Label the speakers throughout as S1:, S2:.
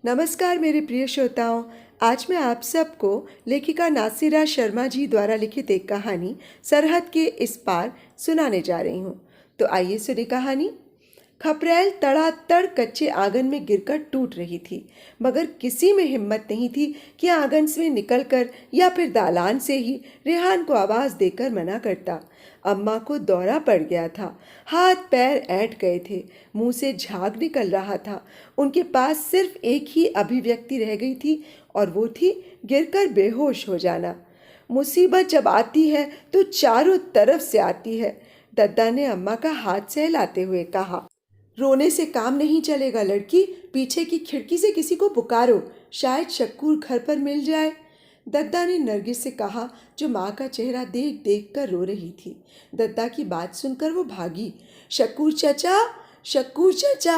S1: नमस्कार मेरे प्रिय श्रोताओं। आज मैं आप सबको लेखिका नासिरा शर्मा जी द्वारा लिखित एक कहानी सरहद के इस पार सुनाने जा रही हूँ। तो आइए सुने कहानी। खपरेल तड़ातड़ कच्चे आंगन में गिरकर टूट रही थी, मगर किसी में हिम्मत नहीं थी कि आंगन से निकलकर या फिर दालान से ही रेहान को आवाज देकर मना करता। अम्मा को दौरा पड़ गया था, हाथ पैर ऐंठ गए थे, मुंह से झाग निकल रहा था। उनके पास सिर्फ एक ही अभिव्यक्ति रह गई थी और वो थी गिरकर बेहोश हो जाना। मुसीबत जब आती है तो चारों तरफ से आती है, दद्दा ने अम्मा का हाथ सहलाते हुए कहा। रोने से काम नहीं चलेगा लड़की, पीछे की खिड़की से किसी को पुकारो, शायद शक्कूर घर पर मिल जाए। दद्दा ने नरगिस से कहा, जो माँ का चेहरा देख देख कर रो रही थी। दद्दा की बात सुनकर वो भागी। शक्कूर चचा, शक्कूर चचा,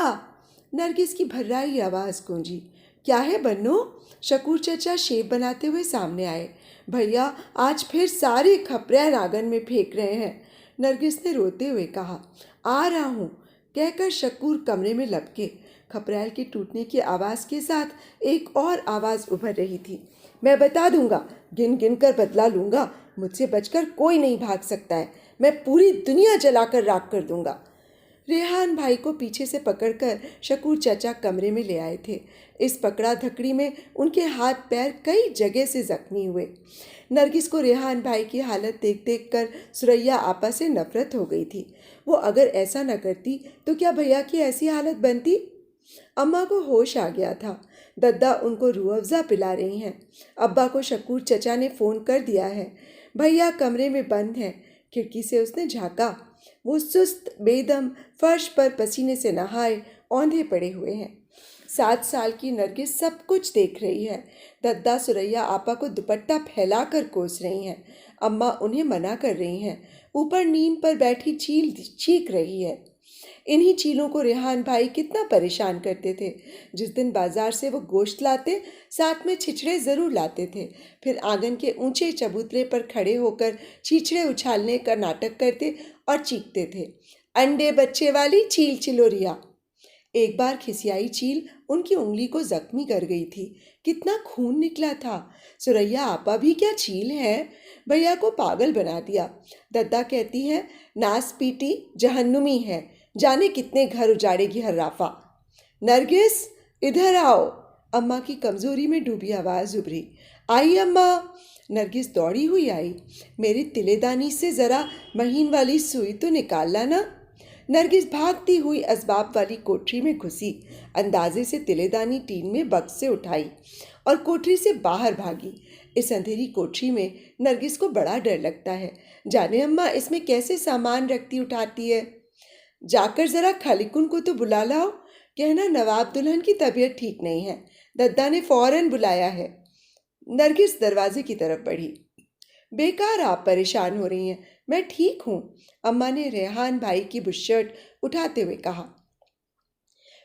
S1: नरगिस की भर्राई आवाज़ गूंजी। क्या है बन्नो? शक्कूर चचा शेव बनाते हुए सामने आए। भैया, आज फिर सारे खपरेल आंगन में फेंक रहे हैं, नरगिस ने रोते हुए कहा। आ रहा हूँ, कहकर शक्कूर कमरे में लपके। खपरेल के टूटने की आवाज़ के साथ एक और आवाज़ उभर रही थी। मैं बता दूंगा, गिन गिन कर बदला लूंगा, मुझसे बचकर कोई नहीं भाग सकता है, मैं पूरी दुनिया जलाकर राख कर दूंगा। रेहान भाई को पीछे से पकड़कर शकूर चाचा कमरे में ले आए थे। इस पकड़ा धकड़ी में उनके हाथ पैर कई जगह से जख्मी हुए। नरगिस को रेहान भाई की हालत देख देख कर सुरैया आपा से नफरत हो गई थी। वो अगर ऐसा न करती तो क्या भैया की ऐसी हालत बनती? अम्मा को होश आ गया था। दद्दा उनको रूह अफ़ज़ा पिला रही हैं। अब्बा को शकूर चचा ने फ़ोन कर दिया है। भैया कमरे में बंद हैं। खिड़की से उसने झाँका। वो सुस्त बेदम फर्श पर पसीने से नहाए औंधे पड़े हुए हैं। 7 साल की नरगिस सब कुछ देख रही है। दद्दा सुरैया आपा को दुपट्टा फैलाकर कोस रही हैं। अम्मा उन्हें मना कर रही हैं। ऊपर नीम पर बैठी चील चीख रही है। इन्हीं चीलों को रेहान भाई कितना परेशान करते थे। जिस दिन बाजार से वो गोश्त लाते, साथ में छिछड़े ज़रूर लाते थे। फिर आंगन के ऊंचे चबूतरे पर खड़े होकर छिछड़े उछालने का नाटक करते और चीखते थे, अंडे बच्चे वाली चील चिलोरिया। एक बार खिसियाई चील उनकी उंगली को जख्मी कर गई थी। कितना खून निकला था। सुरैया आपा भी क्या चील है, भैया को पागल बना दिया। दद्दा कहती है, नास पीटी जहन्नुमी है, जाने कितने घर उजाड़ेगी हर्राफा। नरगिस, इधर आओ, अम्मा की कमजोरी में डूबी आवाज उभरी। आई अम्मा। नरगिस दौड़ी हुई आई। मेरी तिलेदानी से जरा महीन वाली सुई तो निकाल लाना। नरगिस भागती हुई असबाब वाली कोठरी में घुसी, अंदाजे से तिलेदानी टीन में बक्स से उठाई और कोठरी से बाहर भागी। इस अंधेरी कोठरी में नरगिस को बड़ा डर लगता है। जाने अम्मा इसमें कैसे सामान रखती उठाती है। जाकर जरा खालिकुन को तो बुला लाओ, कहना नवाब दुल्हन की तबीयत ठीक नहीं है, दद्दा ने फौरन बुलाया है। नरगिस दरवाजे की तरफ बढ़ी। बेकार आप परेशान हो रही हैं, मैं ठीक हूँ, अम्मा ने रेहान भाई की बुशर्ट उठाते हुए कहा।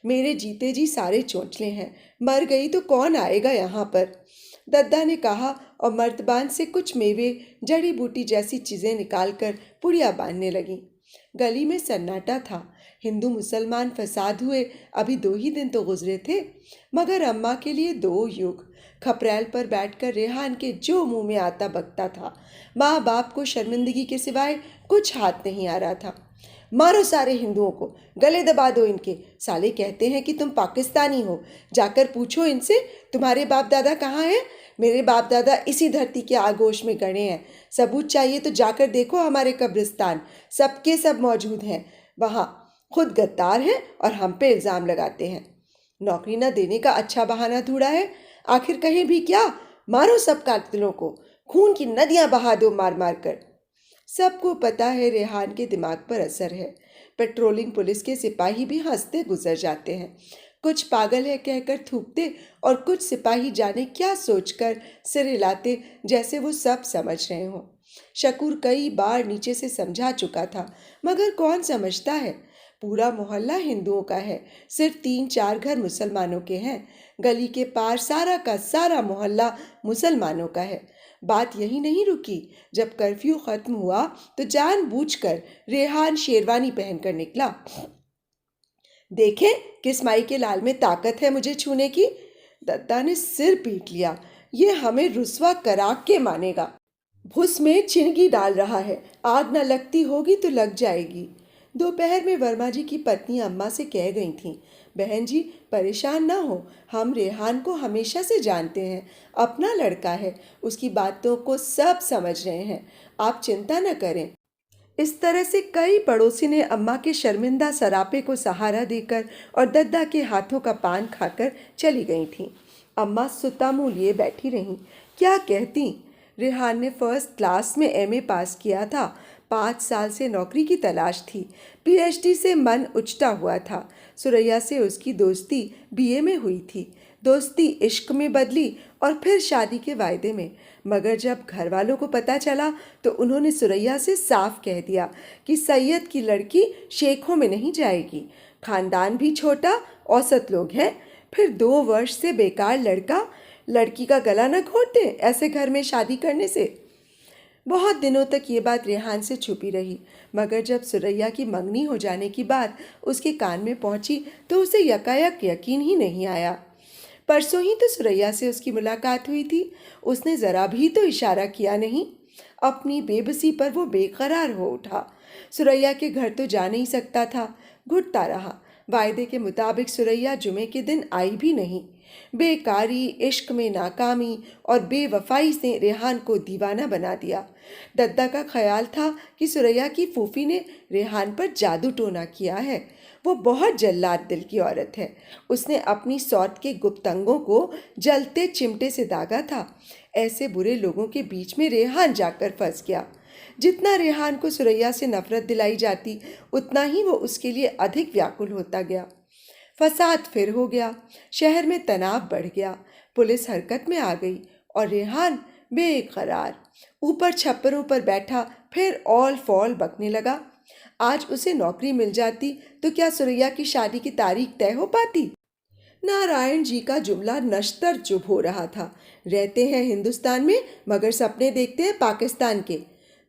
S1: मेरे जीते जी सारे चोंचले हैं, मर गई तो कौन आएगा यहाँ पर, दद्दा ने कहा और मर्तबान से कुछ मेवे जड़ी बूटी जैसी चीज़ें निकालकर पुड़िया बांधने लगी। गली में सन्नाटा था। हिंदू मुसलमान फसाद हुए अभी 2 ही दिन तो गुजरे थे, मगर अम्मा के लिए 2 युग। खपरेल पर बैठकर रेहान के जो मुंह में आता बकता था। माँ बाप को शर्मिंदगी के सिवाय कुछ हाथ नहीं आ रहा था। मारो सारे हिंदुओं को, गले दबा दो इनके, साले कहते हैं कि तुम पाकिस्तानी हो, जाकर पूछो इनसे तुम्हारे बाप दादा कहाँ हैं। मेरे बाप दादा इसी धरती के आगोश में गड़े हैं। सबूत चाहिए तो जाकर देखो हमारे कब्रिस्तान, सबके सब मौजूद हैं वहाँ। खुद गद्दार हैं और हम पे इल्ज़ाम लगाते हैं। नौकरी न देने का अच्छा बहाना ढूंढा है, आखिर कहें भी क्या। मारो सब कातिलों को, खून की नदियां बहा दो मार मार कर। सबको पता है रेहान के दिमाग पर असर है। पेट्रोलिंग पुलिस के सिपाही भी हंसते गुजर जाते हैं। कुछ पागल है कहकर थूकते और कुछ सिपाही जाने क्या सोचकर सिर हिलाते, जैसे वो सब समझ रहे हों। शकूर कई बार नीचे से समझा चुका था, मगर कौन समझता है। पूरा मोहल्ला हिंदुओं का है, सिर्फ 3-4 घर मुसलमानों के हैं। गली के पार सारा का सारा मोहल्ला मुसलमानों का है। बात यही नहीं रुकी। जब कर्फ्यू खत्म हुआ तो जानबूझकर रेहान शेरवानी पहनकर निकला। देखें किस माई के लाल में ताकत है मुझे छूने की। दद्दा ने सिर पीट लिया। ये हमें रुस्वा करा के मानेगा। भुस में चिंगी डाल रहा है, आग न लगती होगी तो लग जाएगी। दोपहर में वर्मा जी की पत्नी अम्मा से कह गई थीं, बहन जी परेशान ना हो, हम रेहान को हमेशा से जानते हैं, अपना लड़का है, उसकी बातों को सब समझ रहे हैं, आप चिंता न करें। इस तरह से कई पड़ोसी ने अम्मा के शर्मिंदा सरापे को सहारा देकर और दद्दा के हाथों का पान खाकर चली गई थीं। अम्मा सुता मुँह लिए बैठी रहीं। क्या कहती? रेहान ने फर्स्ट क्लास में एमए पास किया था, 5 साल से नौकरी की तलाश थी, पीएचडी से मन उचटा हुआ था। सुरैया से उसकी दोस्ती बीए में हुई थी, दोस्ती इश्क में बदली और फिर शादी के वायदे में। मगर जब घर वालों को पता चला तो उन्होंने सुरैया से साफ कह दिया कि सैयद की लड़की शेखों में नहीं जाएगी, खानदान भी छोटा, औसत लोग हैं, फिर 2 वर्ष से बेकार लड़का लड़की का गला न घोंट दे ऐसे घर में शादी करने से। बहुत दिनों तक ये बात रेहान से छुपी रही, मगर जब सुरैया की मंगनी हो जाने की बात उसके कान में पहुंची तो उसे यकायक यकीन ही नहीं आया। परसों ही तो सुरैया से उसकी मुलाकात हुई थी, उसने ज़रा भी तो इशारा किया नहीं। अपनी बेबसी पर वो बेकरार हो उठा। सुरैया के घर तो जा नहीं सकता था, घुटता रहा। वायदे के मुताबिक सुरैया जुमे के दिन आई भी नहीं। बेकारी, इश्क में नाकामी और बेवफाई से रेहान को दीवाना बना दिया। दद्दा का ख्याल था कि सुरैया की फूफी ने रेहान पर जादू टोना किया है। वो बहुत जल्लाद दिल की औरत है। उसने अपनी सौत के गुप्त अंगों को जलते चिमटे से दागा था। ऐसे बुरे लोगों के बीच में रेहान जाकर फंस गया। जितना रेहान को सुरैया से नफरत दिलाई जाती, उतना ही वो उसके लिए अधिक व्याकुल होता गया। फसाद फिर हो गया, शहर में तनाव बढ़ गया, पुलिस हरकत में आ गई और रेहान बेकरार ऊपर छप्परों पर बैठा फिर ऑल फॉल बकने लगा। आज उसे नौकरी मिल जाती तो क्या सुरैया की शादी की तारीख तय हो पाती? नारायण जी का जुमला नश्तर चुभ हो रहा था। रहते हैं हिंदुस्तान में मगर सपने देखते हैं पाकिस्तान के।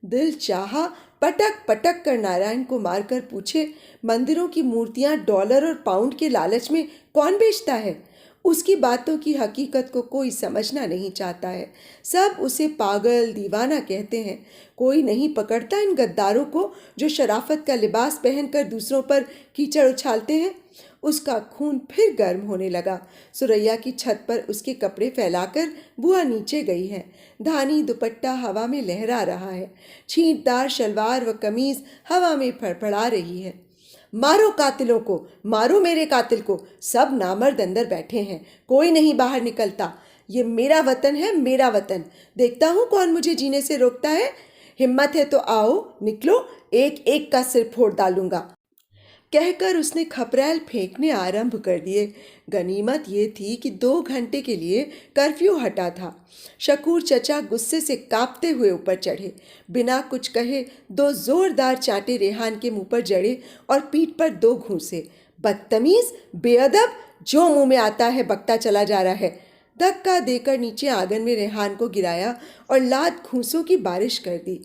S1: दिल चाहा पटक पटक कर नारायण को मारकर पूछे, मंदिरों की मूर्तियां डॉलर और पाउंड के लालच में कौन बेचता है? उसकी बातों की हकीकत को कोई समझना नहीं चाहता है। सब उसे पागल दीवाना कहते हैं। कोई नहीं पकड़ता इन गद्दारों को जो शराफत का लिबास पहनकर दूसरों पर कीचड़ उछालते हैं। उसका खून फिर गर्म होने लगा। सुरैया की छत पर उसके कपड़े फैलाकर बुआ नीचे गई है। धानी दुपट्टा हवा में लहरा रहा है। छींटदार शलवार व कमीज हवा में फड़फड़ा रही है। मारो कातिलों को, मारो मेरे कातिल को। सब नामर्द अंदर बैठे हैं, कोई नहीं बाहर निकलता। ये मेरा वतन है, मेरा वतन। देखता हूँ कौन मुझे जीने से रोकता है। हिम्मत है तो आओ, निकलो, एक एक का सिर फोड़ डालूंगा। कहकर उसने खपरैल फेंकने आरंभ कर दिए। गनीमत ये थी कि 2 घंटे के लिए कर्फ्यू हटा था। शकूर चचा गुस्से से कांपते हुए ऊपर चढ़े। बिना कुछ कहे 2 जोरदार चांटे रेहान के मुंह पर जड़े और पीठ पर 2 घूंसे। बदतमीज, बेअदब, जो मुंह में आता है बकता चला जा रहा है। धक्का देकर नीचे आंगन में रेहान को गिराया और लात घूंसों की बारिश कर दी।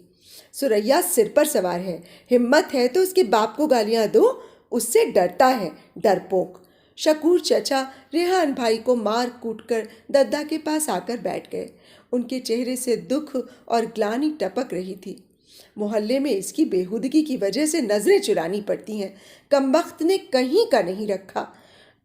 S1: सुरैया सिर पर सवार है, हिम्मत है तो उसके बाप को गालियां दो, उससे डरता है, डरपोक। शकूर चचा रेहान भाई को मार कूट कर दद्दा के पास आकर बैठ गए। उनके चेहरे से दुख और ग्लानि टपक रही थी। मोहल्ले में इसकी बेहूदगी की वजह से नजरें चुरानी पड़ती हैं। कमबख्त ने कहीं का नहीं रखा।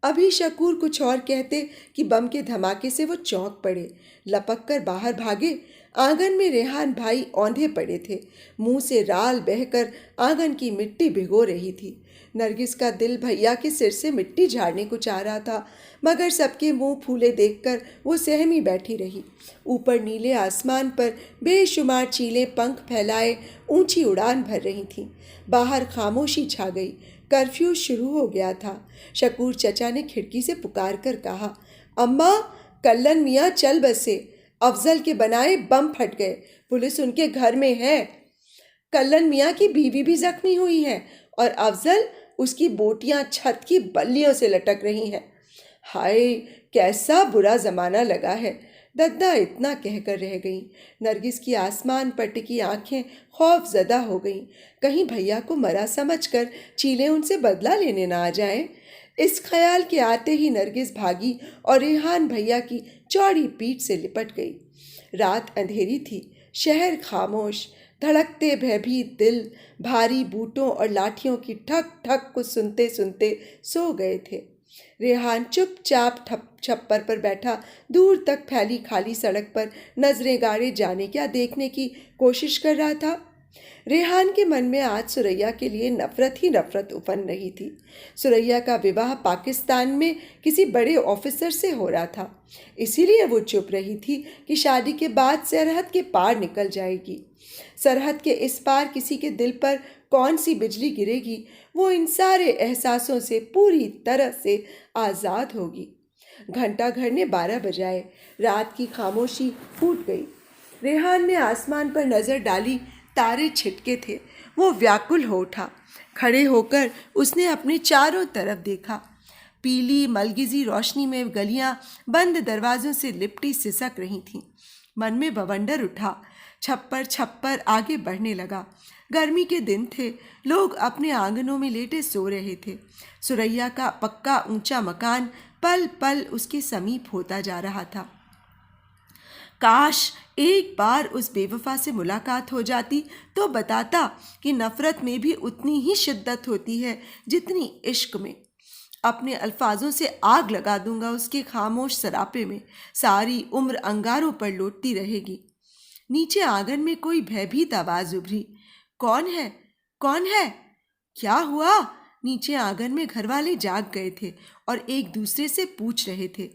S1: अभी शकूर कुछ और कहते कि बम के धमाके से वो चौंक पड़े, लपक कर बाहर भागे। आंगन में रेहान भाई औंधे पड़े थे। मुंह से राल बहकर आंगन की मिट्टी भिगो रही थी। नरगिस का दिल भैया के सिर से मिट्टी झाड़ने को चाह रहा था, मगर सबके मुंह फूले देखकर वो सहमी बैठी रही। ऊपर नीले आसमान पर बेशुमार चीलें पंख फैलाए ऊंची उड़ान भर रही थीं। बाहर खामोशी छा गई। कर्फ्यू शुरू हो गया था। शकूर चचा ने खिड़की से पुकार कर कहा, अम्मा, कल्लन मियाँ चल बसे, अफजल के बनाए बम फट गए, पुलिस उनके घर में है। कल्लन मियाँ की बीवी भी जख्मी हुई है और अफजल, उसकी बोटियां छत की बल्लियों से लटक रही हैं। हाय, कैसा बुरा जमाना लगा है। दद्दा इतना कहकर रह गई। नरगिस की आसमान पर टिकी आंखें खौफ ज़दा हो गईं। कहीं भैया को मरा समझकर चीलें उनसे बदला लेने ना आ जाएं। इस ख्याल के आते ही नरगिस भागी और रेहान भैया की चौड़ी पीठ से लिपट गई। रात अंधेरी थी, शहर खामोश, धड़कते भयभीत दिल भारी बूटों और लाठियों की ठक ठक को सुनते सुनते सो गए थे। रेहान चुपचाप छप्पर पर बैठा दूर तक फैली खाली सड़क पर नजरें गाड़े जाने क्या देखने की कोशिश कर रहा था। रेहान के मन में आज सुरैया के लिए नफरत ही नफरत उफन रही थी। सुरैया का विवाह पाकिस्तान में किसी बड़े ऑफिसर से हो रहा था, इसीलिए वो चुप रही थी कि शादी के बाद सरहद के पार निकल जाएगी। सरहद के इस पार किसी के दिल पर कौन सी बिजली गिरेगी, वो इन सारे एहसासों से पूरी तरह से आज़ाद होगी। घंटा घर ने 12 बजाए, रात की खामोशी फूट गई। रेहान ने आसमान पर नज़र डाली, तारे छिटके थे। वो व्याकुल हो उठा। खड़े होकर उसने अपने चारों तरफ देखा। पीली मलगिजी रोशनी में गलियां बंद दरवाजों से लिपटी सिसक रही थीं। मन में बवंडर उठा। छप्पर छप्पर आगे बढ़ने लगा। गर्मी के दिन थे, लोग अपने आंगनों में लेटे सो रहे थे। सुरैया का पक्का ऊंचा मकान पल पल उसके समीप होता जा रहा था। काश एक बार उस बेवफा से मुलाकात हो जाती तो बताता कि नफरत में भी उतनी ही शिद्दत होती है जितनी इश्क में। अपने अल्फाजों से आग लगा दूंगा उसके खामोश सरापे में, सारी उम्र अंगारों पर लौटती रहेगी। नीचे आंगन में कोई भयभीत आवाज उभरी। कौन है? कौन है? क्या हुआ? नीचे आंगन में घरवाले जाग गए थे और एक दूसरे से पूछ रहे थे।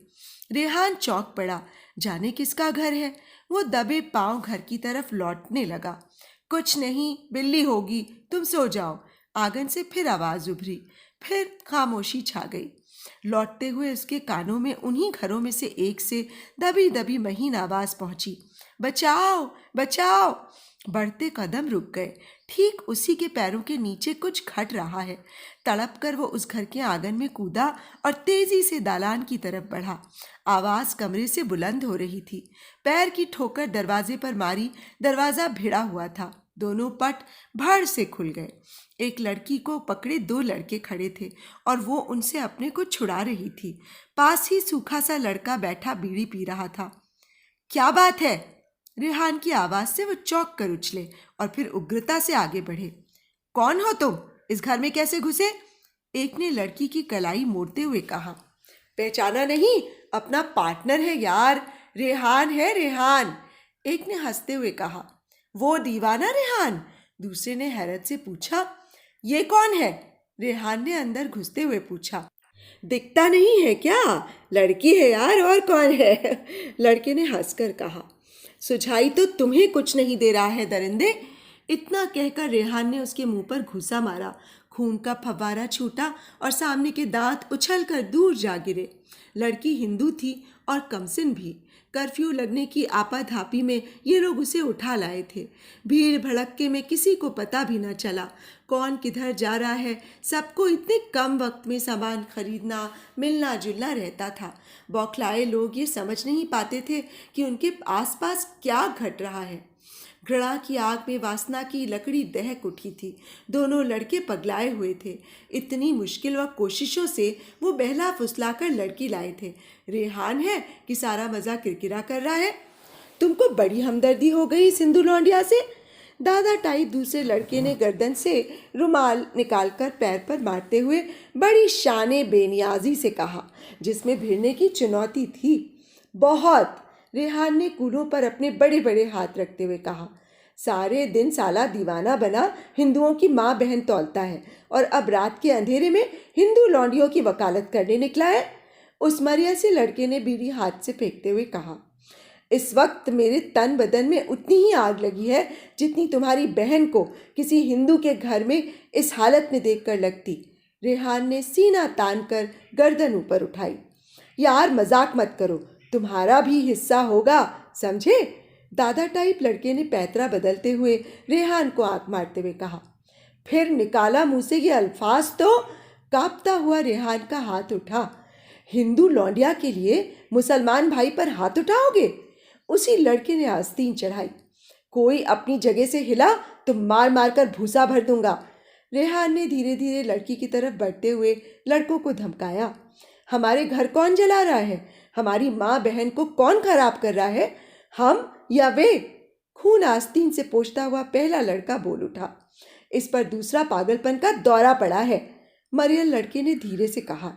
S1: रेहान चौंक पड़ा। जाने किसका घर है? वो दबे पांव घर की तरफ लौटने लगा। कुछ नहीं, बिल्ली होगी, तुम सो जाओ। आंगन से फिर आवाज उभरी। फिर खामोशी छा गई। लौटते हुए उसके कानों में उन्हीं घरों में से एक से दबी दबी महीन आवाज पहुंची। बचाओ, बचाओ। बढ़ते कदम रुक गए। ठीक उसी के पैरों के नीचे कुछ खट रहा है। तड़प कर वो उस घर के आंगन में कूदा और तेजी से दालान की तरफ बढ़ा। आवाज कमरे से बुलंद हो रही थी। पैर की ठोकर दरवाजे पर मारी। दरवाजा भिड़ा हुआ था। दोनों पट भड़ से खुल गए। एक लड़की को पकड़े 2 लड़के खड़े थे और वो उनसे अपने को छुड़ा रही थी। पास ही सूखा सा लड़का बैठा बीड़ी पी रहा था। क्या बात है? रेहान की आवाज से वो चौंक कर उछले और फिर उग्रता से आगे बढ़े। कौन हो तुम? इस घर में कैसे घुसे? एक ने लड़की की कलाई मोड़ते हुए कहा। पहचाना नहीं? अपना पार्टनर है यार, रेहान है, रेहान। एक ने हंसते हुए कहा। वो दीवाना रेहान? दूसरे ने हैरत से पूछा। ये कौन है? रेहान ने अंदर घुसते हुए पूछा। दिखता नहीं है क्या? लड़की है यार, और कौन है? लड़के ने हंसकर कहा। सुझाई तो तुम्हें कुछ नहीं दे रहा है दरिंदे। इतना कहकर रेहान ने उसके मुंह पर घूंसा मारा। खून का फव्वारा छूटा और सामने के दांत उछलकर दूर जा गिरे। लड़की हिंदू थी और कमसिन भी। कर्फ्यू लगने की आपाधापी में ये लोग उसे उठा लाए थे। भीड़ भड़क्के में किसी को पता भी न चला कौन किधर जा रहा है। सबको इतने कम वक्त में सामान खरीदना मिलना जुलना रहता था। बौखलाए लोग ये समझ नहीं पाते थे कि उनके आसपास क्या घट रहा है। घृणा की आग में वासना की लकड़ी दहक उठी थी। दोनों लड़के पगलाए हुए थे। इतनी मुश्किल व कोशिशों से वो बहला फुसलाकर लड़की लाए थे। रेहान है कि सारा मज़ा किरकिरा कर रहा है। तुमको बड़ी हमदर्दी हो गई सिंधु लौंडिया से। दादा टाइप दूसरे लड़के ने गर्दन से रुमाल निकालकर पैर पर मारते हुए बड़ी शाने बेनियाजी से कहा, जिसमें भिड़ने की चुनौती थी। बहुत। रेहान ने कूलों पर अपने बड़े बड़े हाथ रखते हुए कहा। सारे दिन साला दीवाना बना हिंदुओं की माँ बहन तौलता है और अब रात के अंधेरे में हिंदू लौंडियों की वकालत करने निकला है। उस मरिया से लड़के ने बीड़ी हाथ से फेंकते हुए कहा। इस वक्त मेरे तन बदन में उतनी ही आग लगी है जितनी तुम्हारी बहन को किसी हिंदू के घर में इस हालत में देखकर लगती। रेहान ने सीना तान कर गर्दन ऊपर उठाई। यार मजाक मत करो, तुम्हारा भी हिस्सा होगा, समझे? दादा टाइप लड़के ने पैतरा बदलते हुए रेहान को आंख मारते हुए कहा। फिर निकाला मुंह से ये अल्फाज तो। कांपता हुआ रेहान का हाथ उठा। हिंदू लौंडिया के लिए मुसलमान भाई पर हाथ उठाओगे? उसी लड़के ने आस्तीन चढ़ाई। कोई अपनी जगह से हिला तो मार मार कर भूसा भर दूंगा। रेहान ने धीरे धीरे लड़की की तरफ बढ़ते हुए लड़कों को धमकाया। हमारे घर कौन जला रहा है? हमारी माँ बहन को कौन खराब कर रहा है? हम या वे? खून आस्तीन से पोंछता हुआ पहला लड़का बोल उठा। इस पर दूसरा पागलपन का दौरा पड़ा है, मरियल लड़के ने धीरे से कहा।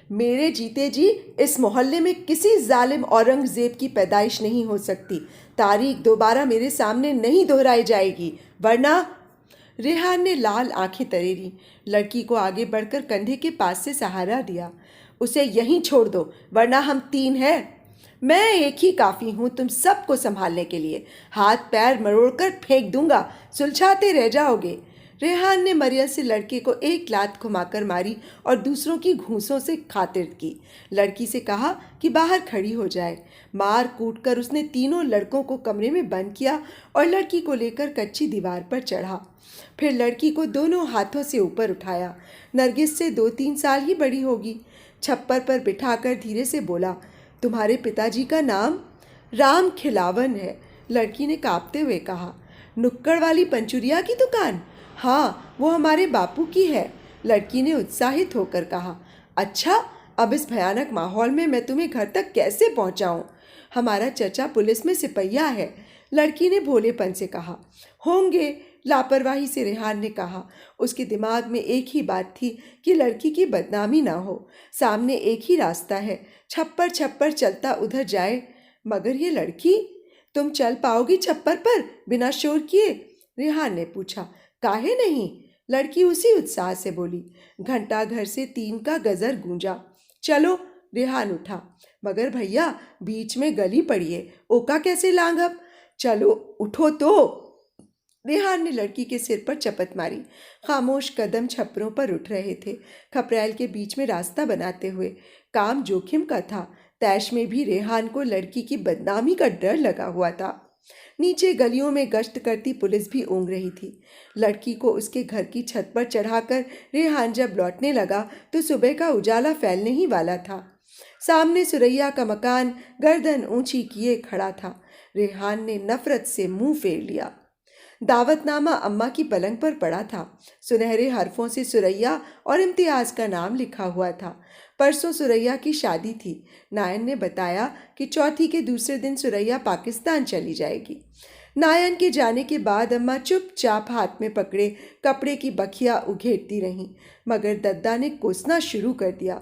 S1: मेरे जीते जी इस मोहल्ले में किसी जालिम औरंगजेब की पैदाइश नहीं हो सकती। तारीख दोबारा मेरे सामने नहीं दोहराई जाएगी, वरना। रेहान ने लाल आंखें तरेरी। लड़की को आगे बढ़कर कंधे के पास से सहारा दिया। उसे यहीं छोड़ दो, वरना हम 3 हैं। मैं एक ही काफ़ी हूँ तुम सबको संभालने के लिए। हाथ पैर मरोड़कर फेंक दूंगा, सुलझाते रह जाओगे। रेहान ने मरिया से लड़के को एक लात घुमाकर मारी और दूसरों की घूंसों से खातिर की। लड़की से कहा कि बाहर खड़ी हो जाए। मार कूट कर उसने तीनों लड़कों को कमरे में बंद किया और लड़की को लेकर कच्ची दीवार पर चढ़ा। फिर लड़की को दोनों हाथों से ऊपर उठाया। नरगिस से 2-3 साल ही बड़ी होगी। छप्पर पर बिठाकर धीरे से बोला, तुम्हारे पिताजी का नाम? राम खिलावन है, लड़की ने कांपते हुए कहा। नुक्कड़ वाली पंचुरिया की दुकान? हाँ, वो हमारे बापू की है, लड़की ने उत्साहित होकर कहा। अच्छा, अब इस भयानक माहौल में मैं तुम्हें घर तक कैसे पहुंचाऊं? हमारा चचा पुलिस में सिपहिया है, लड़की ने भोलेपन से कहा। होंगे, लापरवाही से रेहान ने कहा। उसके दिमाग में एक ही बात थी कि लड़की की बदनामी ना हो। सामने एक ही रास्ता है, छप्पर छप्पर चलता उधर जाए। मगर ये लड़की? तुम चल पाओगी छप्पर पर बिना शोर किए? रेहान ने पूछा। काहे नहीं, लड़की उसी उत्साह से बोली। घंटा घर से 3 का गजर गूंजा। चलो, रेहान उठा। मगर भैया, बीच में गली पड़ी है, ओका कैसे लांघब? चलो उठो तो। रेहान ने लड़की के सिर पर चपत मारी। खामोश कदम छप्परों पर उठ रहे थे, खपरेल के बीच में रास्ता बनाते हुए। काम जोखिम का था। तैश में भी रेहान को लड़की की बदनामी का डर लगा हुआ था। नीचे गलियों में गश्त करती पुलिस भी ऊँग रही थी। लड़की को उसके घर की छत पर चढ़ाकर रेहान जब लौटने लगा तो सुबह का उजाला फैलने ही वाला था। सामने सुरैया का मकान गर्दन ऊंची किए खड़ा था। रेहान ने नफरत से मुंह फेर लिया। दावतनामा अम्मा की पलंग पर पड़ा था। सुनहरे हरफों से सुरैया और इम्तियाज़ का नाम लिखा हुआ था। परसों सुरैया की शादी थी। नायन ने बताया कि चौथी के दूसरे दिन सुरैया पाकिस्तान चली जाएगी। नायन के जाने के बाद अम्मा चुपचाप हाथ में पकड़े कपड़े की बखिया उघेड़ती रहीं, मगर दद्दा ने कोसना शुरू कर दिया।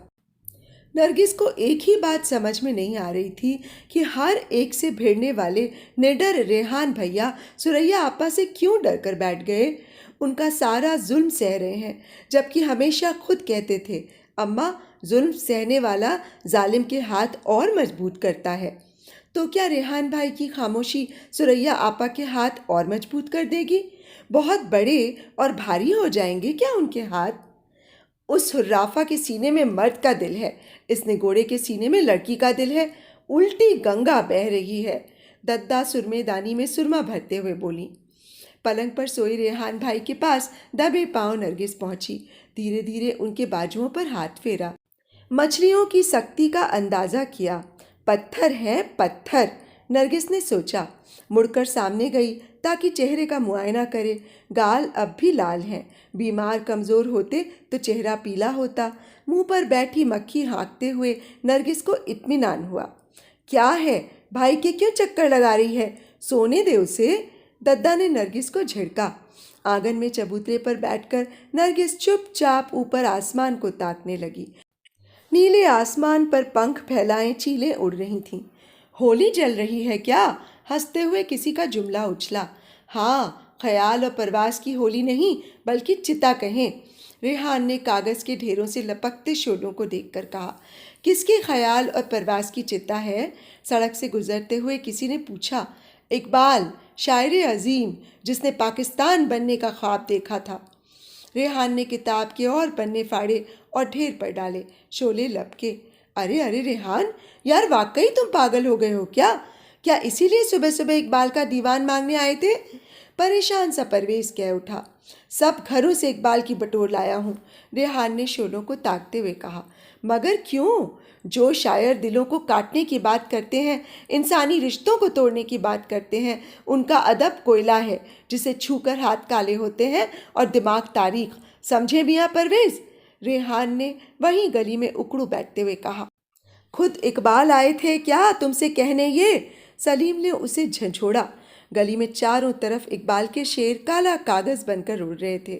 S1: नरगिस को एक ही बात समझ में नहीं आ रही थी कि हर एक से भिड़ने वाले निडर रेहान भैया सुरैया आपा से क्यों डर कर बैठ गए। उनका सारा जुल्म सह रहे हैं, जबकि हमेशा खुद कहते थे, अम्मा, जुल्म सहने वाला जालिम के हाथ और मजबूत करता है। तो क्या रेहान भाई की खामोशी सुरैया आपा के हाथ और मजबूत कर देगी? बहुत बड़े और भारी हो जाएंगे क्या उनके हाथ? उस हुर्राफा के सीने में मर्द का दिल है, इस निगोड़े के सीने में लड़की का दिल है। उल्टी गंगा बह रही है, दद्दा सुरमेदानी में सुरमा भरते हुए बोली। पलंग पर सोए रेहान भाई के पास दबे पांव नरगिस पहुंची। धीरे धीरे उनके बाजुओं पर हाथ फेरा। मछलियों की सख्ती का अंदाजा किया। पत्थर है पत्थर, नरगिस ने सोचा। मुड़कर सामने गई ताकि चेहरे का मुआयना करे। गाल अब भी लाल हैं। बीमार कमज़ोर होते तो चेहरा पीला होता। मुंह पर बैठी मक्खी हाँकते हुए नरगिस को इत्मीनान हुआ। क्या है, भाई के क्यों चक्कर लगा रही है? सोने दे उसे, दद्दा ने नरगिस को झिड़का। आंगन में चबूतरे पर बैठकर नरगिस चुपचाप ऊपर आसमान को ताकने लगी। नीले आसमान पर पंख फैलाए चीलें उड़ रही थीं। होली जल रही है क्या? हंसते हुए किसी का जुमला उछला। हाँ, ख्याल और परवास की होली नहीं, बल्कि चिता कहें, रेहान ने कागज़ के ढेरों से लपकते शोलों को देखकर कहा। किसके ख्याल और परवास की चिता है? सड़क से गुजरते हुए किसी ने पूछा। इकबाल, शायर अजीम, जिसने पाकिस्तान बनने का ख्वाब देखा था। रेहान ने किताब के और पन्ने फाड़े और ढेर पर डाले। शोले लपके। अरे अरे रेहान, यार वाकई तुम पागल हो गए हो क्या? क्या इसीलिए सुबह सुबह इकबाल का दीवान मांगने आए थे? परेशान सा परवेज कह उठा। सब घरों से इकबाल की बटोर लाया हूँ, रेहान ने शोलों को ताकते हुए कहा। मगर क्यों? जो शायर दिलों को काटने की बात करते हैं, इंसानी रिश्तों को तोड़ने की बात करते हैं, उनका अदब कोयला है जिसे छूकर हाथ काले होते हैं और दिमाग तारीख। समझे मियाँ परवेज? रेहान ने वहीं गली में उकड़ू बैठते हुए कहा। खुद इकबाल आए थे क्या तुमसे कहने ये? सलीम ने उसे झंझोड़ा। गली में चारों तरफ इकबाल के शेर काला कागज बनकर उड़ रहे थे।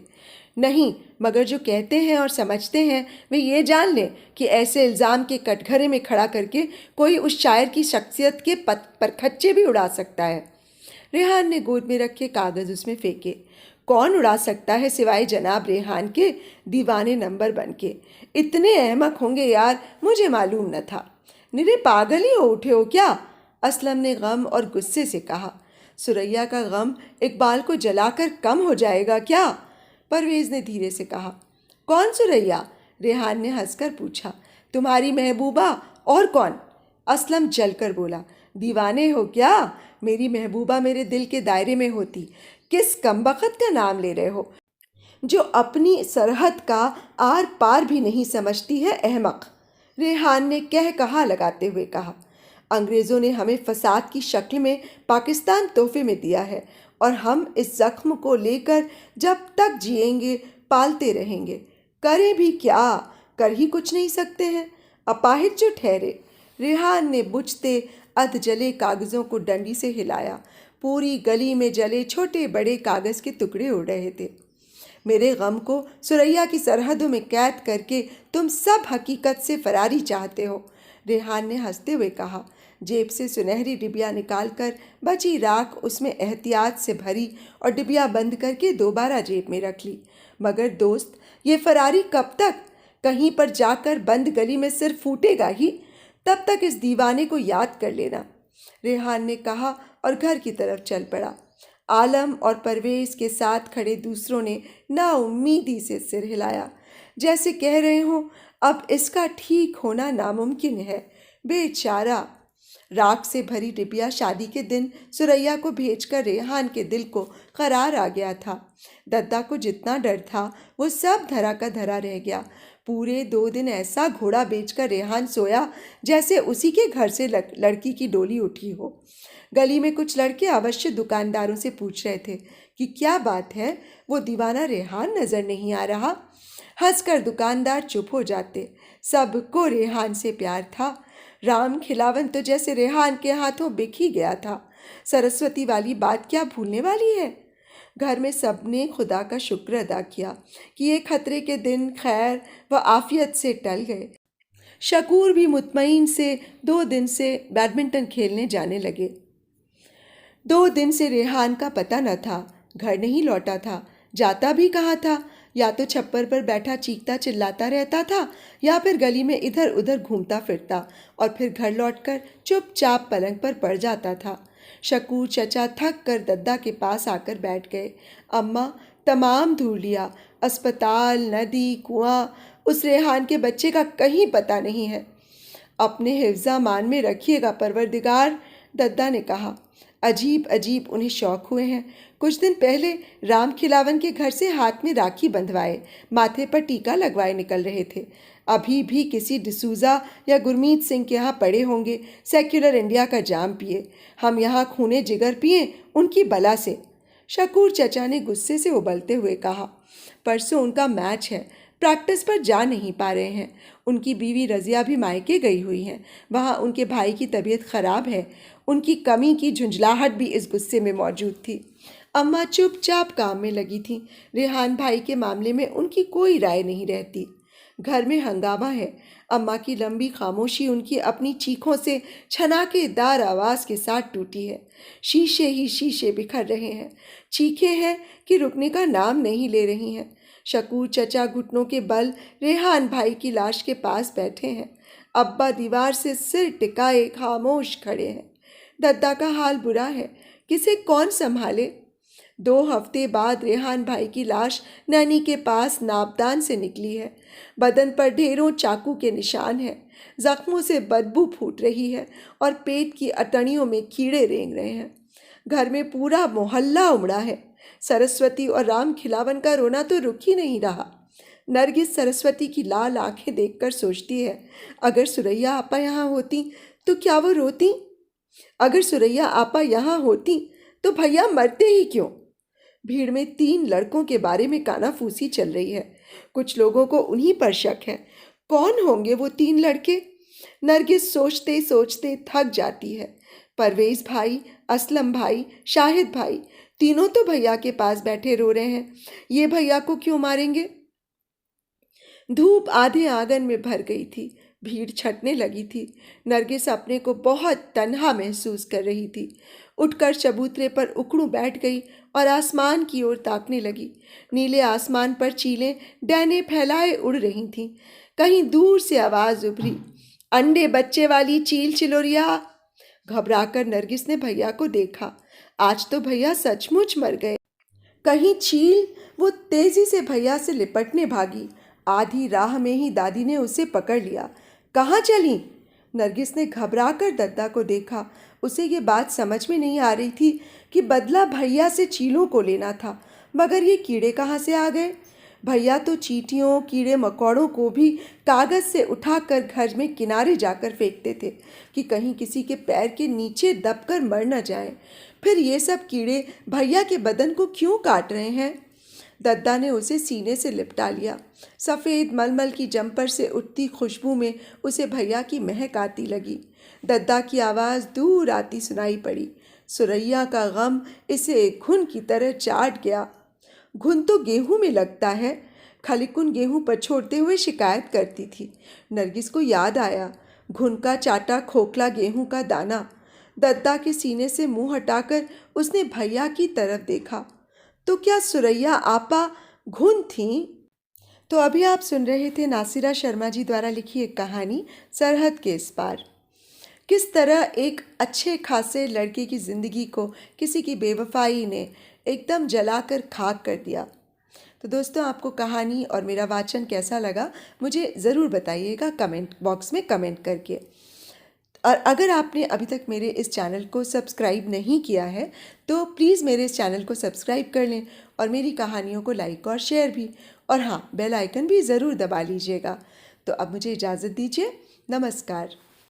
S1: नहीं, मगर जो कहते हैं और समझते हैं वे ये जान लें कि ऐसे इल्ज़ाम के कटघरे में खड़ा करके कोई उस शायर की शख्सियत के परखच्चे भी उड़ा सकता है। रेहान ने गोद में रखे कागज़ उसमें फेंके। कौन उड़ा सकता है सिवाय जनाब रेहान के, दीवाने नंबर बन के। इतने अहमक होंगे यार, मुझे मालूम न था। निरे पागल ही हो उठे हो क्या? असलम ने गम और गुस्से से कहा। सुरैया का गम इकबाल को जलाकर कम हो जाएगा क्या? परवेज़ ने धीरे से कहा। कौन सुरैया? रेहान ने हंसकर पूछा। तुम्हारी महबूबा, और कौन? असलम जलकर बोला। दीवाने हो क्या? मेरी महबूबा मेरे दिल के दायरे में होती। किस कमबख्त का नाम ले रहे हो, जो अपनी सरहद का आर पार भी नहीं समझती है, अहमक। रेहान ने कह कहा लगाते हुए कहा। अंग्रेज़ों ने हमें फसाद की शक्ल में पाकिस्तान तोहफे में दिया है और हम इस जख्म को लेकर जब तक जिएंगे पालते रहेंगे। करें भी क्या? कर ही कुछ नहीं सकते हैं, अपाहिज जो ठहरे। रेहान ने बुझते अध जले कागज़ों को डंडी से हिलाया। पूरी गली में जले छोटे बड़े कागज़ के टुकड़े उड़ रहे थे। मेरे गम को सुरैया की सरहदों में कैद करके तुम सब हकीकत से फरारी चाहते हो, रेहान ने हंसते हुए कहा। जेब से सुनहरी डिबिया निकालकर बची राख उसमें एहतियात से भरी और डिबिया बंद करके दोबारा जेब में रख ली। मगर दोस्त, ये फरारी कब तक? कहीं पर जाकर बंद गली में सिर फूटेगा ही। तब तक इस दीवाने को याद कर लेना, रेहान ने कहा और घर की तरफ चल पड़ा। आलम और परवेज़ के साथ खड़े दूसरों ने नाउम्मीदी से सिर हिलाया, जैसे कह रहे हों अब इसका ठीक होना नामुमकिन है। बेचारा। राख से भरी डिबिया शादी के दिन सुरैया को भेजकर रेहान के दिल को करार आ गया था। दद्दा को जितना डर था वो सब धरा का धरा रह गया। पूरे 2 दिन ऐसा घोड़ा बेचकर रेहान सोया जैसे उसी के घर से लड़की की डोली उठी हो। गली में कुछ लड़के अवश्य दुकानदारों से पूछ रहे थे कि क्या बात है, वो दीवाना रेहान नज़र नहीं आ रहा। हंसकर दुकानदार चुप हो जाते। सबको रेहान से प्यार था। राम खिलावन तो जैसे रेहान के हाथों बिक ही गया था। सरस्वती वाली बात क्या भूलने वाली है। घर में सबने खुदा का शुक्र अदा किया कि ये खतरे के दिन खैर व आफियत से टल गए। शकूर भी मुतमईन से 2 दिन से बैडमिंटन खेलने जाने लगे। 2 दिन से रेहान का पता न था, घर नहीं लौटा था। जाता भी कहाँ था? या तो छप्पर पर बैठा चीखता चिल्लाता रहता था या फिर गली में इधर उधर घूमता फिरता और फिर घर लौटकर चुपचाप पलंग पर पड़ जाता था। शकूर चचा थक कर दद्दा के पास आकर बैठ गए। अम्मा, तमाम ढूंढ लिया, अस्पताल, नदी, कुआं, उस रेहान के बच्चे का कहीं पता नहीं है। अपने हिफ्ज़ा मान में रखिएगा परवरदिगार, दद्दा ने कहा। अजीब अजीब उन्हें शौक हुए हैं। कुछ दिन पहले राम खिलावन के घर से हाथ में राखी बंधवाए, माथे पर टीका लगवाए निकल रहे थे। अभी भी किसी डिसूज़ा या गुरमीत सिंह के यहाँ पड़े होंगे, सेक्युलर इंडिया का जाम पिए। हम यहाँ खूने जिगर पिए उनकी बला से। शकूर चचा ने गुस्से से उबलते हुए कहा। परसों उनका मैच है, प्रैक्टिस पर जा नहीं पा रहे हैं। उनकी बीवी रज़िया भी मायके गई हुई हैं, वहाँ उनके भाई की तबीयत ख़राब है। उनकी कमी की झुंझलाहट भी इस गुस्से में मौजूद थी। अम्मा चुपचाप काम में लगी थीं। रेहान भाई के मामले में उनकी कोई राय नहीं रहती। घर में हंगामा है। अम्मा की लंबी खामोशी उनकी अपनी चीखों से छनाकेदार आवाज़ के साथ टूटी है। शीशे ही शीशे बिखर रहे हैं। चीखें हैं कि रुकने का नाम नहीं ले रही हैं। शकूर चचा घुटनों के बल रेहान भाई की लाश के पास बैठे हैं। अब्बा दीवार से सिर टिकाए खामोश खड़े हैं। दद्दा का हाल बुरा है, किसे कौन संभाले। 2 हफ्ते बाद रेहान भाई की लाश नैनी के पास नाबदान से निकली है। बदन पर ढेरों चाकू के निशान हैं। जख्मों से बदबू फूट रही है और पेट की अतड़ियों में कीड़े रेंग रहे हैं। घर में पूरा मोहल्ला उमड़ा है। सरस्वती और राम खिलावन का रोना तो रुक ही नहीं रहा। नरगिस सरस्वती की लाल आंखें देखकर सोचती है, अगर सुरैया आपा यहाँ होती तो क्या वो रोती? अगर सुरैया आपा यहाँ होती तो भैया मरते ही क्यों? भीड़ में 3 लड़कों के बारे में कानाफूसी चल रही है। कुछ लोगों को उन्हीं पर शक है। कौन होंगे वो 3 लड़के? नरगिस सोचते सोचते थक जाती है। परवेज भाई, असलम भाई, शाहिद भाई, तीनों तो भैया के पास बैठे रो रहे हैं। ये भैया को क्यों मारेंगे? धूप आधे आंगन में भर गई थी। भीड़ छटने लगी थी। नरगिस अपने को बहुत तन्हा महसूस कर रही थी। उठकर चबूतरे पर उकड़ू बैठ गई और आसमान की ओर ताकने लगी। नीले आसमान पर चीलें डैने फैलाए उड़ रही थीं। कहीं दूर से आवाज उभरी, अंडे बच्चे वाली चील चिलोरिया। घबराकर नरगिस ने भैया को देखा। आज तो भैया सचमुच मर गए। कहीं चील? वो तेजी से भैया से लिपटने भागी। आधी राह में ही दादी ने उसे पकड़ लिया। कहाँ चली? नरगिस ने घबराकर दद्दा को देखा। उसे ये बात समझ में नहीं आ रही थी कि बदला भैया से चीलों को लेना था, मगर ये कीड़े कहाँ से आ गए? भैया तो चींटियों, कीड़े मकोड़ों को भी कागज से उठाकर घर में किनारे जाकर फेंकते थे कि कहीं किसी के पैर के नीचे दबकर मर न जाएं। फिर ये सब कीड़े भैया के बदन को क्यों काट रहे हैं? दद्दा ने उसे सीने से लिपटा लिया। सफ़ेद मलमल की जंपर से उठती खुशबू में उसे भैया की महक आती लगी। दद्दा की आवाज़ दूर आती सुनाई पड़ी। सुरैया का गम इसे घुन की तरह चाट गया। घुन तो गेहूं में लगता है, खलिकुन गेहूं पछोड़ते हुए शिकायत करती थी। नरगिस को याद आया, घुन का चाटा खोखला गेहूं का दाना। दद्दा के सीने से मुंह हटाकर उसने भैया की तरफ देखा। तो क्या सुरैया आपा घुन थीं? तो अभी आप सुन रहे थे नासिरा शर्मा जी द्वारा लिखी एक कहानी सरहद के इस पार। किस तरह एक अच्छे खासे लड़के की ज़िंदगी को किसी की बेवफाई ने एकदम जलाकर खाक कर दिया। तो दोस्तों, आपको कहानी और मेरा वाचन कैसा लगा मुझे ज़रूर बताइएगा कमेंट बॉक्स में कमेंट करके। और अगर आपने अभी तक मेरे इस चैनल को सब्सक्राइब नहीं किया है तो प्लीज़ मेरे इस चैनल को सब्सक्राइब कर लें और मेरी कहानियों को लाइक और शेयर भी, और हाँ, बेल आइकन भी ज़रूर दबा लीजिएगा। तो अब मुझे इजाज़त दीजिए। नमस्कार।